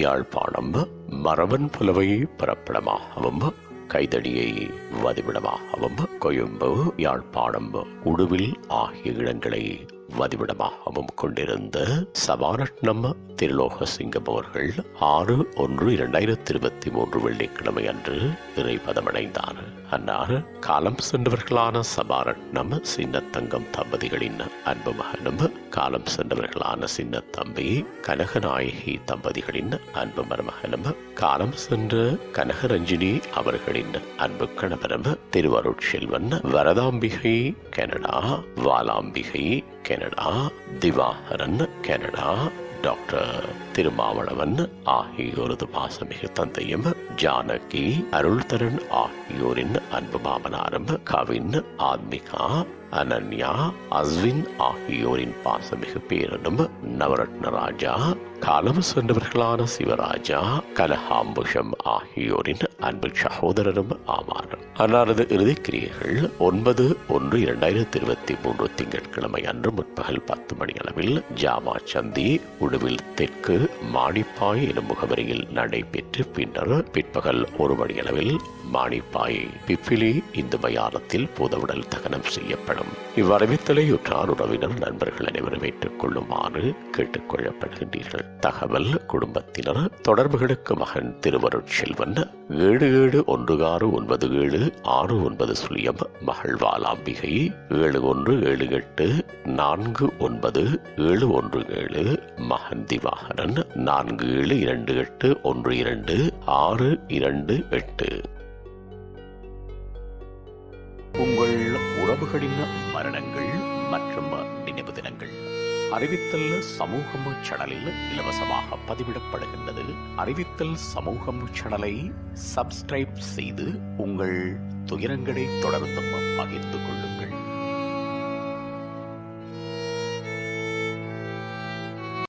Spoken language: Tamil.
யாழ்ப்பாணம் மரவன் புலவை பிறப்பிடமாகவும் கைதடியை வதிவிடமாகவும் கொழும்பு யாழ்ப்பாணம் உடுவில் ஆகிய இடங்களை வதிவிடமாகவும் கொண்டிருந்த சபாரட்னம் திருலோகசிங்கம் அவர்கள் 6/1/2023 வெள்ளிக்கிழமை அன்று இறைபதமடைந்தார். அன்னார் காலம் சென்றவர்களான சபாரட்னம் சின்னத்தங்கம் தம்பதிகளின் அன்பு மகனும் காலம் சென்றவர்களான சின்னத்தம்பி கனகநாயகி தம்பதிகளின் அன்பு மருமகனும் காலம் சென்ற கனகரஞ்சினி அவர்களின் அன்பு கணவரும் Thiruvarutselvan Varathambigai Canada, Valambigai Canada, Thivakaran Canada, doctor Thirumavalavan ஆகியோரது பாசமிகு தந்தையும் ஜானகி அருள்தரன் ஆகியோரின் அன்பு மாமனாரும் கவின், ஆத்மிகா, அனன்யா, அஸ்வின் ஆகியோரின் பாசமிகு பேரனும் நவரத்ன ராஜா, காலம் சென்றவர்களான சிவராஜா, கனகாம்புஷம் ஆகியோரின் அன்பு சகோதரரும் ஆவார். அன்னாரது இறுதிக்கிரியைகள் 9/1/2023 திங்கட்கிழமை அன்று முற்பகல் 10 மணி அளவில் ஜாமா சந்தி உடுவில் தெற்கு மாணிப்பாய் எனும் முகவரியில் நடைபெற்று பின்னர் பிற்பகல் 1 மணி அளவில் மாணிப்பாய் பிப்பிலி இந்து மயானத்தில் பூதவுடல் தகனம் செய்யப்படும். இவ்வறிவித்தலை உற்றார் உறவினர் நண்பர்கள் அனைவரும் ஏற்றுக் கொள்ளுமாறு கேட்டுக் கொள்ளப்படுகின்றீர்கள். தகவல் குடும்பத்தினர் தொடர்புகளுக்கு மகன் திருவருட்செல்வன் 77169769 மகள் வாலாம்பிகை 71784917 மகன் திவாகரன் 4728122628. உங்கள் உறவுகளின் மரணங்கள் மற்றும் நினைவு தினங்கள் அறிவித்தல் சமூகம் சேனலில் இலவசமாக பதிவிடப்படுகின்றது. அறிவித்தல் சமூகம் சேனலை சப்ஸ்கிரைப் செய்து உங்கள் துயரங்களை தொடர்ந்தும் பகிர்ந்து கொள்ளுங்கள்.